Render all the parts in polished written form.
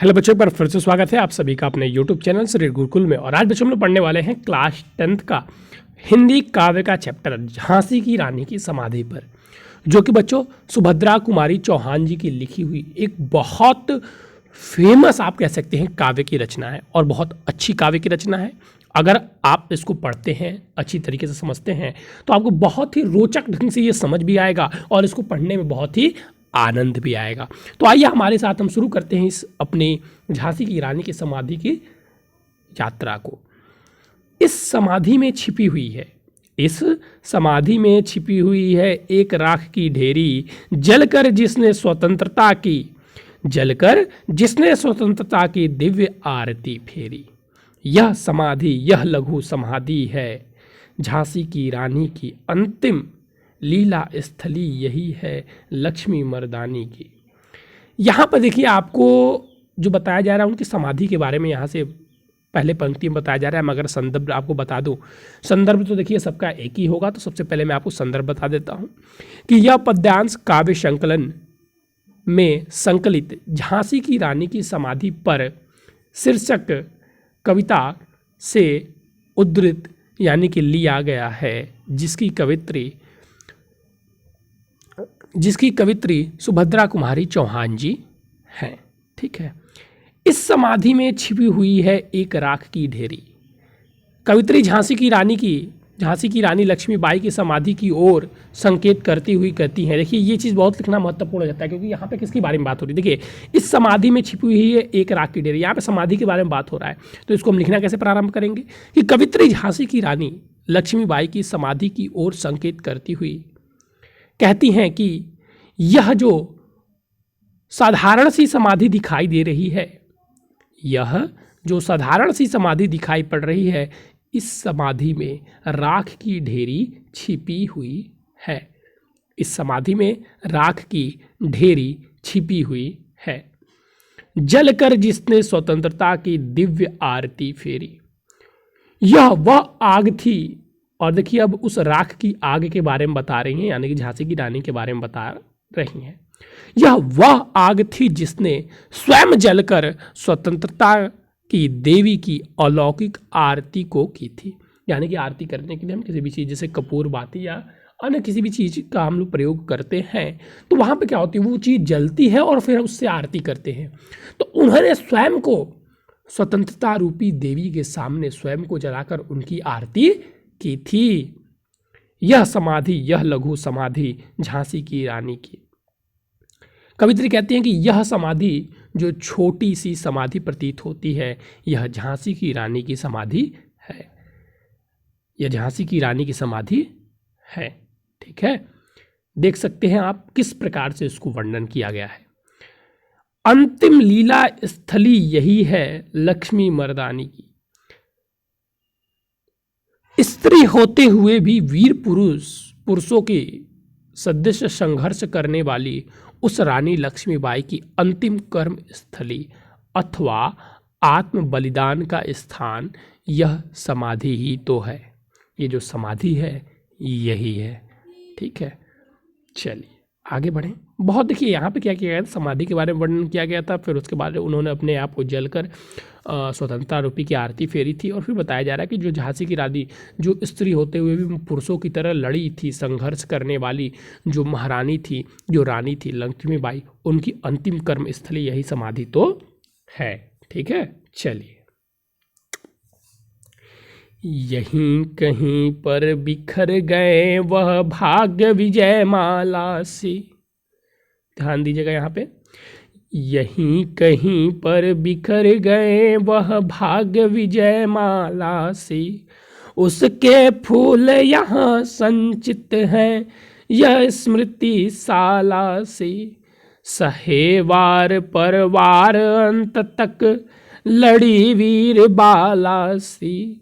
Hello बच्चों, पर फिर से स्वागत है आप सभी का अपने यूट्यूब चैनल श्री गुरुकुल में। और आज बच्चों हम लोग पढ़ने वाले हैं क्लास 10th का हिंदी काव्य का चैप्टर झांसी की रानी की समाधि पर, जो कि बच्चों सुभद्रा कुमारी चौहान जी की लिखी हुई एक बहुत फेमस आप कह सकते हैं काव्य की रचना है और बहुत अच्छी काव्य की रचना है। अगर आप इसको पढ़ते हैं, अच्छी तरीके से समझते हैं, तो आपको बहुत ही रोचक ढंग से ये समझ भी आएगा और इसको पढ़ने में बहुत ही आनंद भी आएगा। तो आइए हमारे साथ हम शुरू करते हैं इस अपनी झांसी की रानी की समाधि की यात्रा को। इस समाधि में छिपी हुई है, इस समाधि में छिपी हुई है एक राख की ढेरी, जलकर जिसने स्वतंत्रता की, जलकर जिसने स्वतंत्रता की दिव्य आरती फेरी। यह समाधि, यह लघु समाधि है झांसी की रानी की अंतिम लीला स्थली, यही है लक्ष्मी मर्दानी की। यहाँ पर देखिए आपको जो बताया जा रहा है उनकी समाधि के बारे में, यहाँ से पहले पंक्ति में बताया जा रहा है। मगर संदर्भ आपको बता दूं, संदर्भ तो देखिए सबका एक ही होगा, तो सबसे पहले मैं आपको संदर्भ बता देता हूँ कि यह पद्यांश काव्य संकलन में संकलित झांसी की रानी की समाधि पर शीर्षक कविता से उद्धृत यानी कि लिया गया है, जिसकी कवित्री सुभद्रा कुमारी चौहान जी हैं। ठीक है। इस समाधि में छिपी हुई है एक राख की ढेरी। कवित्री झांसी की रानी लक्ष्मीबाई की समाधि की ओर संकेत करती हुई कहती हैं। देखिए ये चीज़ बहुत लिखना महत्वपूर्ण हो जाता है, क्योंकि यहाँ पे किसके बारे में बात हो रही है। देखिए इस समाधि में छिपी हुई है एक राख की ढेरी, यहाँ पे समाधि के बारे में बात हो रहा है। तो इसको हम लिखना कैसे प्रारंभ करेंगे कि कवित्री झांसी की रानी लक्ष्मीबाई की समाधि की ओर संकेत करती हुई कहती हैं कि यह जो साधारण सी समाधि दिखाई दे रही है, यह जो साधारण सी समाधि दिखाई पड़ रही है, इस समाधि में राख की ढेरी छिपी हुई है। इस समाधि में राख की ढेरी छिपी हुई है। जलकर जिसने स्वतंत्रता की दिव्य आरती फेरी। यह वह आग थी, और देखिए अब उस राख की आग के बारे में बता रही हैं, यानी कि झांसी की रानी के बारे में बता रही हैं। यह वह आग थी जिसने स्वयं जलकर स्वतंत्रता की देवी की अलौकिक आरती को की थी। यानी कि आरती करने के लिए हम किसी भी चीज़ जैसे कपूर बाती या अन्य किसी भी चीज़ का हम लोग प्रयोग करते हैं, तो वहाँ पे क्या होती है, वो चीज़ जलती है और फिर उससे आरती करते हैं। तो उन्होंने स्वयं को स्वतंत्रता रूपी देवी के सामने स्वयं को जलाकर उनकी आरती की थी। यह समाधि, यह लघु समाधि झांसी की रानी की। कवित्री कहती हैं कि यह समाधि जो छोटी सी समाधि प्रतीत होती है, यह झांसी की रानी की समाधि है। यह झांसी की रानी की समाधि है। ठीक है, देख सकते हैं आप किस प्रकार से इसको वर्णन किया गया है। अंतिम लीला स्थली यही है लक्ष्मी मर्दानी की। स्त्री होते हुए भी वीर पुरुषों के सदृश संघर्ष करने वाली उस रानी लक्ष्मीबाई की अंतिम कर्म स्थली अथवा आत्म बलिदान का स्थान यह समाधि ही तो है। ये जो समाधि है यही है। ठीक है, चलिए आगे बढ़ें। बहुत देखिए यहाँ पे क्या किया गया था, समाधि के बारे में वर्णन किया गया था, फिर उसके बाद उन्होंने अपने आप को जलकर स्वतंत्रता रूपी की आरती फेरी थी, और फिर बताया जा रहा है कि जो झांसी की रानी जो स्त्री होते हुए भी पुरुषों की तरह लड़ी थी, संघर्ष करने वाली जो महारानी थी, जो रानी थी लक्ष्मीबाई, उनकी अंतिम कर्म स्थली यही समाधि तो है। ठीक है, चलिए यहीं कहीं पर बिखर गए वह भाग्य विजय माला से। ध्यान दीजिएगा यहाँ पे, यहीं कहीं पर बिखर गए वह भाग्य विजय माला से, उसके फूल यहाँ संचित हैं यह स्मृति साला से। सहे वार पर वार अंत तक लड़ी वीर बाला सी,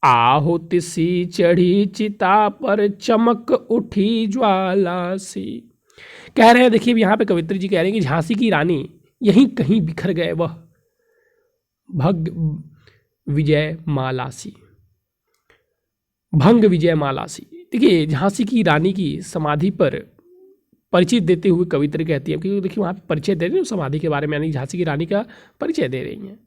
आहुति सी चढ़ी चिता पर चमक उठी ज्वाला सी। कह रहे हैं, देखिए यहाँ पे कवित्री जी कह रहे हैं कि झांसी की रानी यहीं कहीं बिखर गए वह भंग विजय मालासी। भंग विजय मालासी। देखिए झांसी की रानी की समाधि पर परिचय देते हुए कवित्री कहती है, क्योंकि देखिए वहाँ पे परिचय दे रही है समाधि के बारे में, यानी झांसी की रानी का परिचय दे रही हैं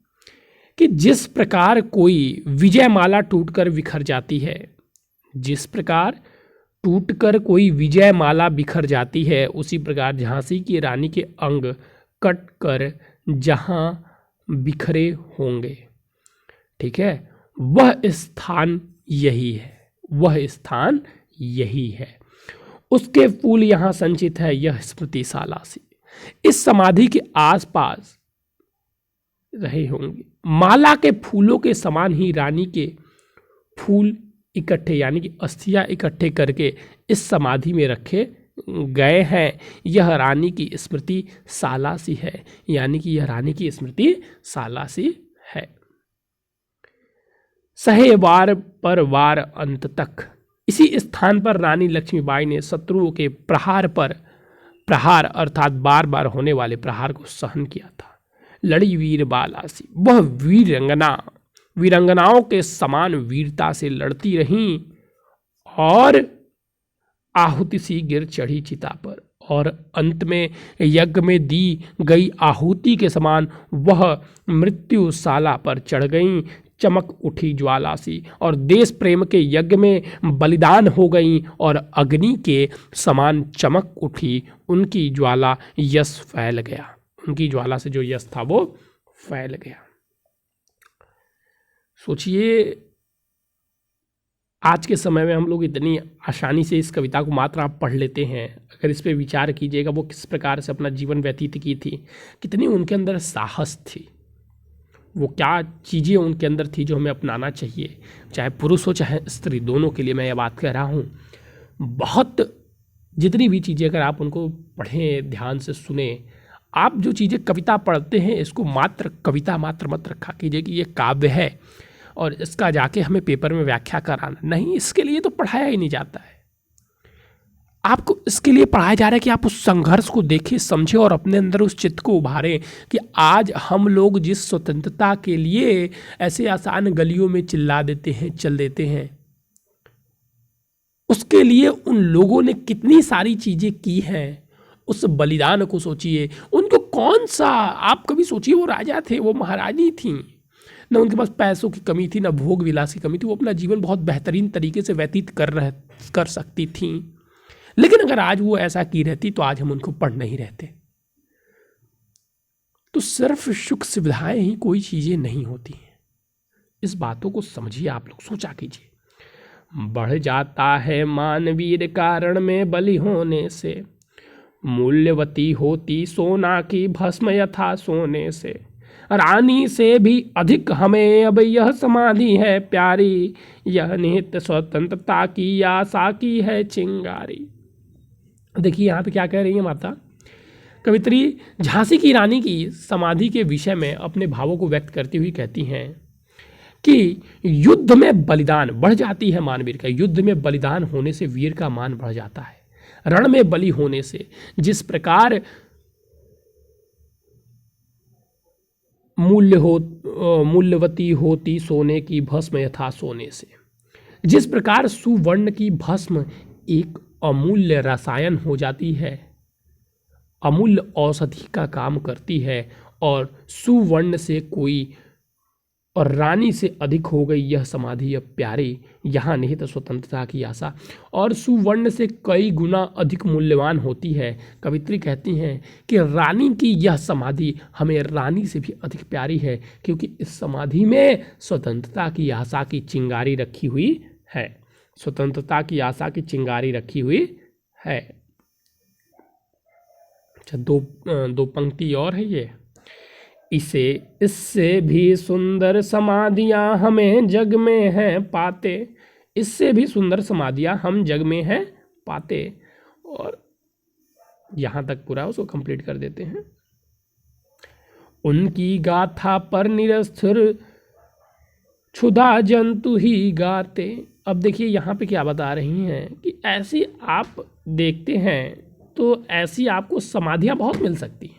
कि जिस प्रकार कोई विजयमाला टूटकर बिखर जाती है, जिस प्रकार टूटकर कोई विजयमाला बिखर जाती है, उसी प्रकार झांसी की रानी के अंग कट कर जहाँ बिखरे होंगे, ठीक है, वह स्थान यही है, वह स्थान यही है। उसके फूल यहाँ संचित है, यह स्मृतिशाला सी इस समाधि के आसपास रहे होंगे। माला के फूलों के समान ही रानी के फूल इकट्ठे, यानी कि अस्थियां इकट्ठे करके इस समाधि में रखे गए हैं। यह रानी की स्मृति शाला सी है, यानी कि यह रानी की स्मृति शाला सी है। सहे वार पर वार अंत तक इसी स्थान पर रानी लक्ष्मीबाई ने शत्रुओं के प्रहार पर प्रहार अर्थात बार बार होने वाले प्रहार को सहन किया था। लड़ी वीर बालासी, वह वीरंगनाओं के समान वीरता से लड़ती रहीं और आहुति सी गिर चढ़ी चिता पर, और अंत में यज्ञ में दी गई आहुति के समान वह मृत्युशाला पर चढ़ गईं, चमक उठी ज्वाला सी, और देश प्रेम के यज्ञ में बलिदान हो गईं और अग्नि के समान चमक उठी उनकी ज्वाला, यश फैल गया, उनकी ज्वाला से जो यश था वो फैल गया। सोचिए आज के समय में हम लोग इतनी आसानी से इस कविता को मात्र आप पढ़ लेते हैं, अगर इस पे विचार कीजिएगा वो किस प्रकार से अपना जीवन व्यतीत की थी, कितनी उनके अंदर साहस थी, वो क्या चीज़ें उनके अंदर थी जो हमें अपनाना चाहिए, चाहे पुरुष हो चाहे स्त्री, दोनों के लिए मैं ये बात कह रहा हूँ। बहुत जितनी भी चीज़ें अगर आप उनको पढ़ें, ध्यान से सुने, आप जो चीज़ें कविता पढ़ते हैं इसको मात्र कविता मात्र मत रखा कीजिए कि ये काव्य है और इसका जाके हमें पेपर में व्याख्या कराना, नहीं, इसके लिए तो पढ़ाया ही नहीं जाता है। आपको इसके लिए पढ़ाया जा रहा है कि आप उस संघर्ष को देखें, समझें और अपने अंदर उस चित्त को उभारें कि आज हम लोग जिस स्वतंत्रता के लिए ऐसे आसान गलियों में चिल्ला देते हैं, चल देते हैं, उसके लिए उन लोगों ने कितनी सारी चीज़ें की हैं। उस बलिदान को सोचिए, उनको कौन सा, आप कभी सोचिए वो राजा थे, वो महारानी थी, न उनके पास पैसों की कमी थी, न भोग विलास की कमी थी, वो अपना जीवन बहुत बेहतरीन तरीके से व्यतीत कर सकती थी। लेकिन अगर आज वो ऐसा की रहती तो आज हम उनको पढ़ नहीं रहते। तो सिर्फ सुख सुविधाएं ही कोई चीजें नहीं होती हैं, इस बातों को समझिए, आप लोग सोचा कीजिए। बढ़ जाता है मानवीर कारण में बलि होने से, मूल्यवती होती सोना की भस्म यथा सोने से, रानी से भी अधिक हमें अब यह समाधि है प्यारी, यह निहित स्वतंत्रता की आशा की है चिंगारी। देखिए यहाँ पे क्या कह रही है माता कवित्री, झांसी की रानी की समाधि के विषय में अपने भावों को व्यक्त करती हुई कहती हैं कि युद्ध में बलिदान बढ़ जाती है मानवीर का, युद्ध में बलिदान होने से वीर का मान बढ़ जाता है, रण में बलि होने से, जिस प्रकार मूल्यवती होती सोने की भस्म यथा सोने से, जिस प्रकार सुवर्ण की भस्म एक अमूल्य रसायन हो जाती है, अमूल्य औषधि का काम करती है, और सुवर्ण से कोई और रानी से अधिक हो गई यह समाधि अब प्यारी, यहाँ निहित स्वतंत्रता की आशा, और सुवर्ण से कई गुना अधिक मूल्यवान होती है। कवित्री कहती हैं कि रानी की यह समाधि हमें रानी से भी अधिक प्यारी है, क्योंकि इस समाधि में स्वतंत्रता की आशा की चिंगारी रखी हुई है, स्वतंत्रता की आशा की चिंगारी रखी हुई है। अच्छा, दो पंक्ति और है ये, इससे भी सुंदर समाधियां हमें जग में हैं पाते, इससे भी सुंदर समाधियां हम जग में हैं पाते, और यहां तक पूरा उसको कंप्लीट कर देते हैं। उनकी गाथा पर निरस्थिर क्षुधा जंतु ही गाते। अब देखिए यहाँ पे क्या बता रही हैं कि ऐसी आप देखते हैं तो ऐसी आपको समाधियां बहुत मिल सकती हैं।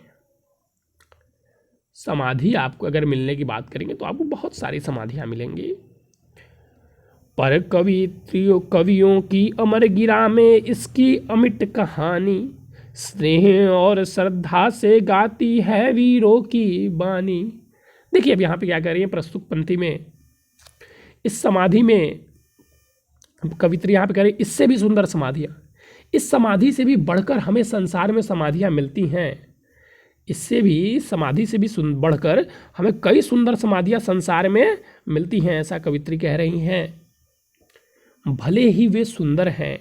समाधि आपको अगर मिलने की बात करेंगे तो आपको बहुत सारी समाधियां मिलेंगी, पर कवियों की अमर गिरा में इसकी अमिट कहानी, स्नेह और श्रद्धा से गाती है वीरों की बानी। देखिए अब यहाँ पे क्या कर रही है प्रस्तुत पंक्ति में, इस समाधि में कवित्री यहाँ पे कह रही इससे भी सुंदर समाधियाँ, इस समाधि से भी बढ़कर हमें संसार में समाधियाँ मिलती हैं, इससे भी समाधि से भी बढ़कर हमें कई सुंदर समाधियाँ संसार में मिलती हैं, ऐसा कवित्री कह रही हैं। भले ही वे सुंदर हैं,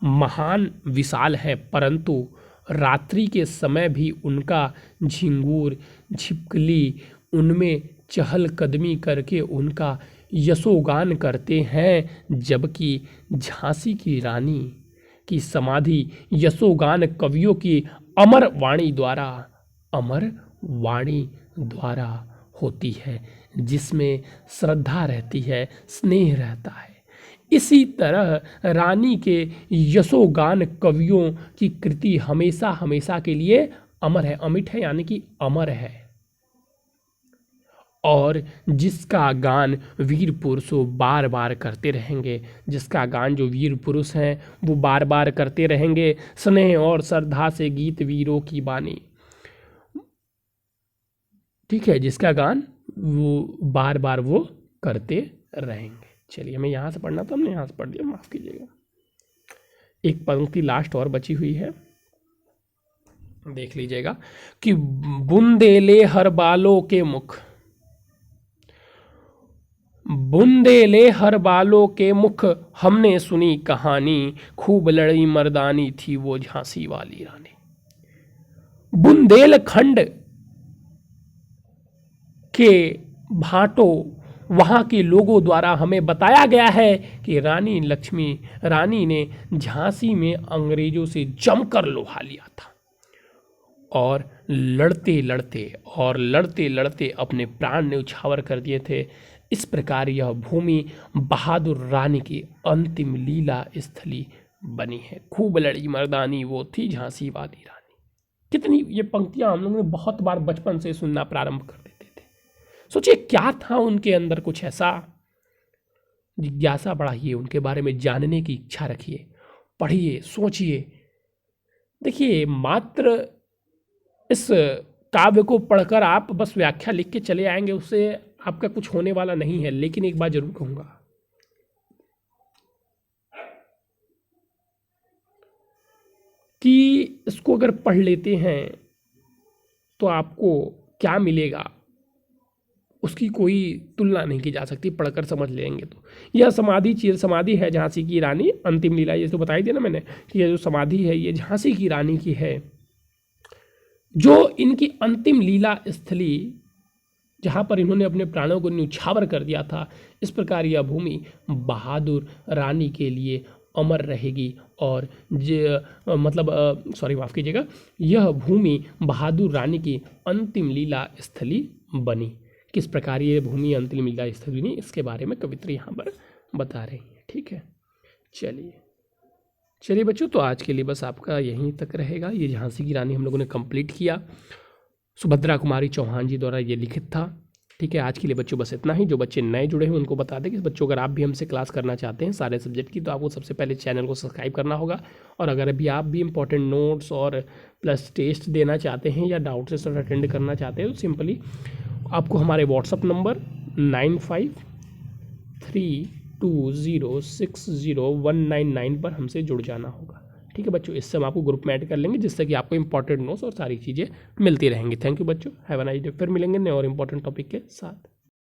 महान विशाल है, परंतु रात्रि के समय भी उनका झिंगूर छिपकली उनमें चहलकदमी करके उनका यशोगान करते हैं, जबकि झांसी की रानी की समाधि यशोगान कवियों की अमर वाणी द्वारा होती है, जिसमें श्रद्धा रहती है, स्नेह रहता है। इसी तरह रानी के यशोगान कवियों की कृति हमेशा हमेशा के लिए अमर है, अमिट है यानी कि अमर है, और जिसका गान वीर पुरुषों बार बार करते रहेंगे, जिसका गान जो वीर पुरुष हैं वो बार बार करते रहेंगे। स्नेह और श्रद्धा से गीत वीरों की बानी, ठीक है, जिसका गान वो बार बार वो करते रहेंगे। चलिए हमें यहाँ से पढ़ना था, हमने यहाँ से पढ़ दिया, माफ़ कीजिएगा। एक पंक्ति लास्ट और बची हुई है, देख लीजिएगा कि बुंदेले हर बालों के मुख, बुंदेले हर बालों के मुख, हमने सुनी कहानी, खूब लड़ी मर्दानी थी वो झांसी वाली रानी। बुंदेलखंड के भाटों वहाँ के लोगों द्वारा हमें बताया गया है कि रानी लक्ष्मी रानी ने झांसी में अंग्रेजों से जमकर लोहा लिया था और लड़ते लड़ते अपने प्राण न्यौछावर कर दिए थे। इस प्रकार यह भूमि बहादुर रानी की अंतिम लीला स्थली बनी है। खूब लड़ी मर्दानी वो थी झांसी वाली रानी। कितनी ये पंक्तियां हम लोगों ने बहुत बार बचपन से सुनना प्रारंभ कर देते थे। सोचिए क्या था उनके अंदर, कुछ ऐसा। जिज्ञासा बढ़ाइए, उनके बारे में जानने की इच्छा रखिए, पढ़िए, सोचिए। देखिए मात्र इस काव्य को पढ़कर आप बस व्याख्या लिख के चले आएंगे, उससे आपका कुछ होने वाला नहीं है। लेकिन एक बात जरूर कहूंगा कि इसको अगर पढ़ लेते हैं तो आपको क्या मिलेगा उसकी कोई तुलना नहीं की जा सकती। पढ़कर समझ लेंगे तो यह समाधि चिर समाधि है झांसी की रानी अंतिम लीला। ये तो बताई दिया ना मैंने कि यह जो समाधि है ये झांसी की रानी की है, जो इनकी अंतिम लीला स्थली जहाँ पर इन्होंने अपने प्राणों को न्यौछावर कर दिया था। इस प्रकार यह भूमि बहादुर रानी के लिए अमर रहेगी और माफ़ कीजिएगा, यह भूमि बहादुर रानी की अंतिम लीला स्थली बनी। किस प्रकार ये भूमि अंतिम लीला स्थली बनी, इसके बारे में कवित्री यहाँ पर बता रही है। ठीक है, चलिए बच्चों, तो आज के लिए बस आपका यहीं तक रहेगा। ये झांसी की रानी हम लोगों ने कंप्लीट किया। सुभद्रा कुमारी चौहान जी द्वारा ये लिखित था। ठीक है, आज के लिए बच्चों बस इतना ही। जो बच्चे नए जुड़े हैं उनको बता दें कि बच्चों अगर आप भी हमसे क्लास करना चाहते हैं सारे सब्जेक्ट की, तो आपको सबसे पहले चैनल को सब्सक्राइब करना होगा। और अगर अभी आप भी इंपॉर्टेंट नोट्स और प्लस टेस्ट देना चाहते हैं या डाउट से सर अटेंड करना चाहते हैं, तो सिंपली आपको हमारे व्हाट्सअप नंबर 9532060199 पर हमसे जुड़ जाना होगा। ठीक है बच्चों, इससे हम आपको ग्रुप में ऐड कर लेंगे, जिससे कि आपको इंपॉर्टेंट नोट्स और सारी चीज़ें मिलती रहेंगी। थैंक यू बच्चों, हैव अ नाइस डे। फिर मिलेंगे नए और इंपॉर्टेंट टॉपिक के साथ।